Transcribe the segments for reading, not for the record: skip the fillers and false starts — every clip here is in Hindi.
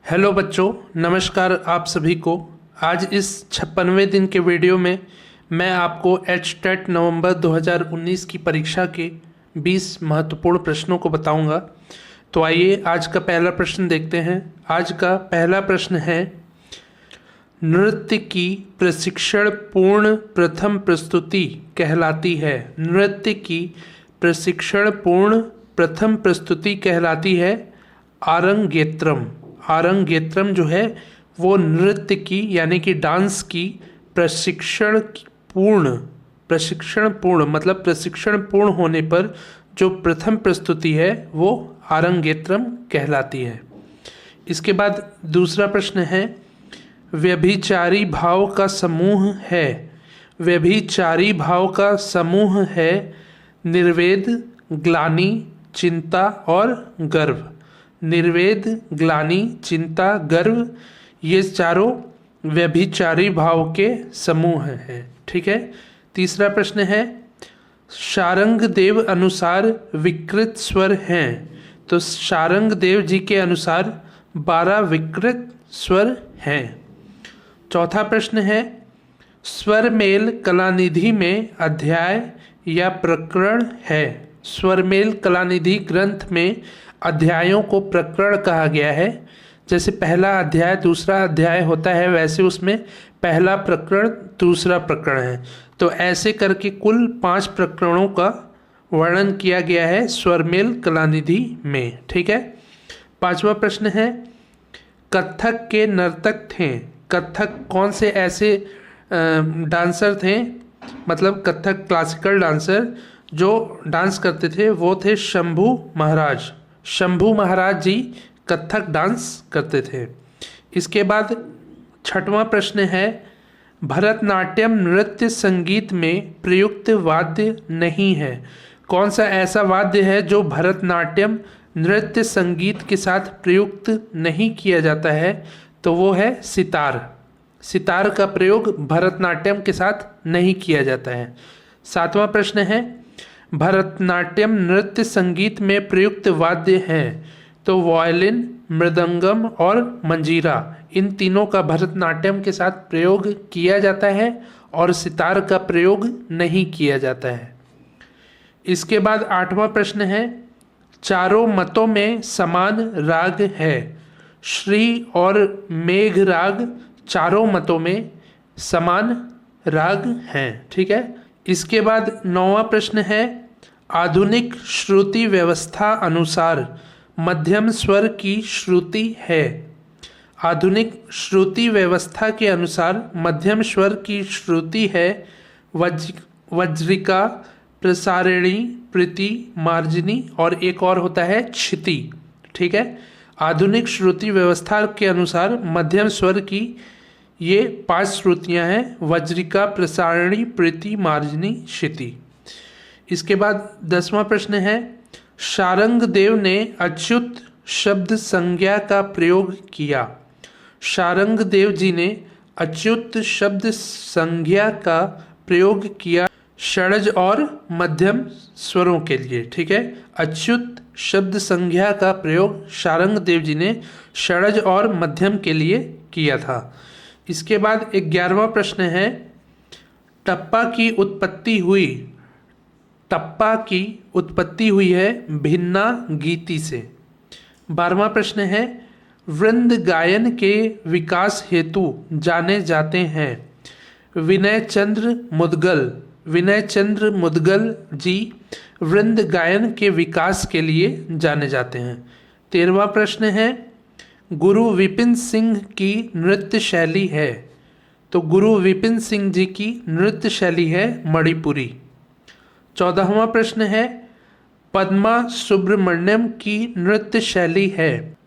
हेलो बच्चों, नमस्कार आप सभी को। आज इस 56वें दिन के वीडियो में मैं आपको एचटेट नवंबर 2019 की परीक्षा के 20 महत्वपूर्ण प्रश्नों को बताऊंगा। तो आइए आज का पहला प्रश्न देखते हैं। आज का पहला प्रश्न है, नृत्य की प्रशिक्षण पूर्ण प्रथम प्रस्तुति कहलाती है। नृत्य की प्रशिक्षण पूर्ण प्रथम प्रस्तुति कहलाती है आरंगेत्रम। आरंगेत्रम जो है वो नृत्य की यानी कि डांस की प्रशिक्षण पूर्ण मतलब प्रशिक्षण पूर्ण होने पर जो प्रथम प्रस्तुति है वो आरंगेत्रम कहलाती है। इसके बाद दूसरा प्रश्न है, व्यभिचारी भाव का समूह है। व्यभिचारी भाव का समूह है निर्वेद, ग्लानि, चिंता और गर्व। निर्वेद, ग्लानि, चिंता, गर्व, ये चारों व्यभिचारी भाव के समूह हैं। ठीक है। तीसरा प्रश्न है, शारंग देव अनुसार विकृत स्वर हैं। तो शारंग देव जी के अनुसार 12 विकृत स्वर हैं। चौथा प्रश्न है, स्वरमेल कलानिधि में अध्याय या प्रकरण है। स्वरमेल कलानिधि ग्रंथ में अध्यायों को प्रकरण कहा गया है। जैसे पहला अध्याय दूसरा अध्याय होता है, वैसे उसमें पहला प्रकरण दूसरा प्रकरण है। तो ऐसे करके कुल 5 प्रकरणों का वर्णन किया गया है स्वरमेल कलानिधि में। ठीक है। 5वां प्रश्न है, कथक के नर्तक थे। कथक कौन से ऐसे डांसर थे, मतलब कथक क्लासिकल डांसर जो डांस करते थे वो थे शंभू महाराज। शंभू महाराज जी कथक डांस करते थे। इसके बाद 6वां प्रश्न है, भरतनाट्यम नृत्य संगीत में प्रयुक्त वाद्य नहीं है। कौन सा ऐसा वाद्य है जो भरतनाट्यम नृत्य संगीत के साथ प्रयुक्त नहीं किया जाता है? तो वो है सितार। सितार का प्रयोग भरतनाट्यम के साथ नहीं किया जाता है। 7वां प्रश्न है, भरतनाट्यम नृत्य संगीत में प्रयुक्त वाद्य हैं। तो वायलिन, मृदंगम और मंजीरा, इन तीनों का भरतनाट्यम के साथ प्रयोग किया जाता है और सितार का प्रयोग नहीं किया जाता है। इसके बाद 8वां प्रश्न है, चारों मतों में समान राग है। श्री और मेघ राग चारों मतों में समान राग हैं। ठीक है। इसके बाद 9वां प्रश्न है, आधुनिक श्रुति व्यवस्था अनुसार मध्यम स्वर की श्रुति है। आधुनिक श्रुति व्यवस्था के अनुसार मध्यम स्वर की श्रुति है वज्रिका, प्रसारिणी, प्रति, मार्जिनी और एक और होता है क्षिति। ठीक है। आधुनिक श्रुति व्यवस्था के अनुसार मध्यम स्वर की ये 5 श्रुतियां हैं, वज्रिका, प्रसारिणी, प्रति, मार्जिनी, क्षिति। इसके बाद 10वां प्रश्न है, शारंग देव ने अच्युत शब्द संज्ञा का प्रयोग किया। शारंग देव जी ने अच्युत शब्द संज्ञा का प्रयोग किया षड्ज और मध्यम स्वरों के लिए। ठीक है। अच्युत शब्द संज्ञा का प्रयोग शारंग देव जी ने षड्ज और मध्यम के लिए किया था। इसके बाद 11वां प्रश्न है, टप्पा की उत्पत्ति हुई है भिन्ना गीति से। 12वां प्रश्न है, वृंद गायन के विकास हेतु जाने जाते हैं। विनय चंद्र मुदगल जी वृंद गायन के विकास के लिए जाने जाते हैं। 13वां प्रश्न है, गुरु विपिन सिंह की नृत्य शैली है। तो गुरु विपिन सिंह जी की नृत्य शैली है मणिपुरी। 14वां प्रश्न है, पद्मा सुब्रमण्यम की नृत्य शैली है।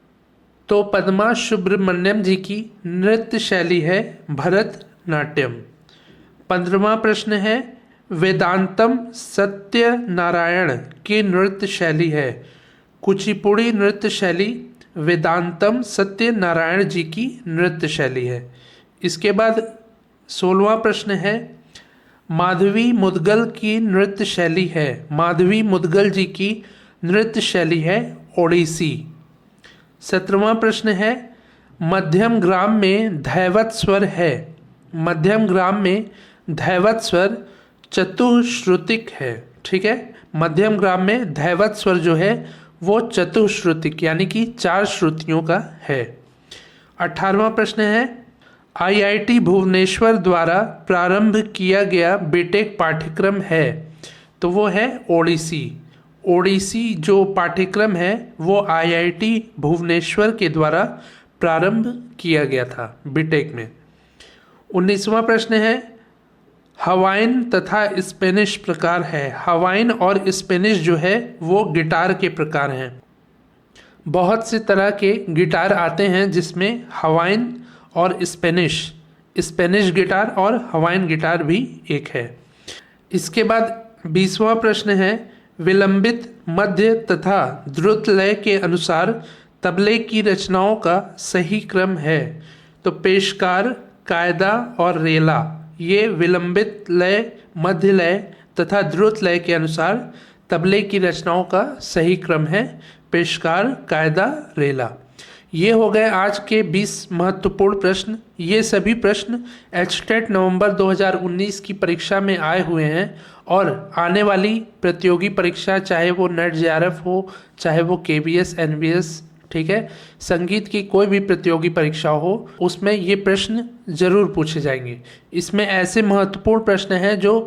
तो पद्मा सुब्रमण्यम जी की नृत्य शैली है भरतनाट्यम। 15वां प्रश्न है, वेदांतम सत्यनारायण की नृत्य शैली है। कुचिपुड़ी नृत्य शैली वेदांतम सत्यनारायण जी की नृत्य शैली है। इसके बाद 16वां प्रश्न है, माधवी मुदगल की नृत्य शैली है। माधवी मुदगल जी की नृत्य शैली है ओडिसी। 17वां प्रश्न है, मध्यम ग्राम में धैवत स्वर है। मध्यम ग्राम में धैवत स्वर चतुश्रुतिक है। ठीक है, मध्यम ग्राम में धैवत स्वर जो है वो चतुश्रुतिक यानी कि 4 श्रुतियों का है। 18वां प्रश्न है, IIT भुवनेश्वर द्वारा प्रारंभ किया गया बीटेक पाठ्यक्रम है, तो वो है ओडिसी। ओडिसी जो पाठ्यक्रम है वो IIT भुवनेश्वर के द्वारा प्रारंभ किया गया था बीटेक में। 19वां प्रश्न है, हवाइन तथा स्पेनिश प्रकार है। हवाइन और स्पेनिश जो है वो गिटार के प्रकार हैं। बहुत से तरह के गिटार आते हैं जिसमें हवाइन और स्पेनिश गिटार और हवाइन गिटार भी एक है। इसके बाद 20वां प्रश्न है, विलंबित, मध्य तथा द्रुत लय के अनुसार तबले की रचनाओं का सही क्रम है, तो पेशकार, कायदा और रेला, ये विलंबित लय, मध्य लय तथा द्रुत लय के अनुसार तबले की रचनाओं का सही क्रम है। पेशकार, कायदा, रेला। ये हो गए आज के 20 महत्वपूर्ण प्रश्न। ये सभी प्रश्न एचटेट नवंबर 2019 की परीक्षा में आए हुए हैं और आने वाली प्रतियोगी परीक्षा, चाहे वो नेट JRF हो, चाहे वो KBS, NBS, ठीक है, संगीत की कोई भी प्रतियोगी परीक्षा हो, उसमें ये प्रश्न जरूर पूछे जाएंगे। इसमें ऐसे महत्वपूर्ण प्रश्न हैं जो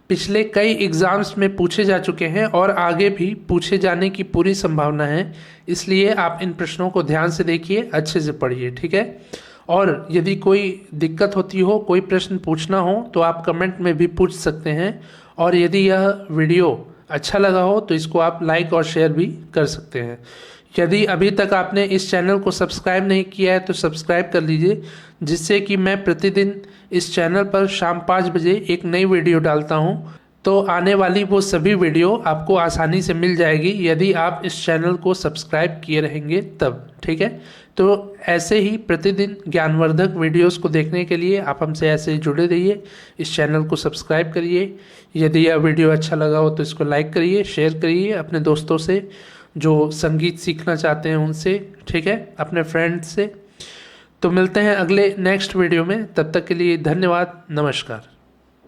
पिछले कई एग्ज़ाम्स में पूछे जा चुके हैं और आगे भी पूछे जाने की पूरी संभावना है। इसलिए आप इन प्रश्नों को ध्यान से देखिए, अच्छे से पढ़िए। ठीक है, और यदि कोई दिक्कत होती हो, कोई प्रश्न पूछना हो, तो आप कमेंट में भी पूछ सकते हैं। और यदि यह वीडियो अच्छा लगा हो तो इसको आप लाइक और शेयर भी कर सकते हैं। यदि अभी तक आपने इस चैनल को सब्सक्राइब नहीं किया है तो सब्सक्राइब कर लीजिए, जिससे कि मैं प्रतिदिन इस चैनल पर शाम 5 बजे एक नई वीडियो डालता हूं, तो आने वाली वो सभी वीडियो आपको आसानी से मिल जाएगी यदि आप इस चैनल को सब्सक्राइब किए रहेंगे तब। ठीक है, तो ऐसे ही प्रतिदिन ज्ञानवर्धक वीडियोस को देखने के लिए आप हमसे ऐसे ही जुड़े रहिए, इस चैनल को सब्सक्राइब करिए। यदि यह वीडियो अच्छा लगा हो तो इसको लाइक करिए, शेयर करिए अपने दोस्तों से जो संगीत सीखना चाहते हैं उनसे, ठीक है, अपने फ्रेंड्स से। तो मिलते हैं अगले नेक्स्ट वीडियो में, तब तक के लिए धन्यवाद, नमस्कार।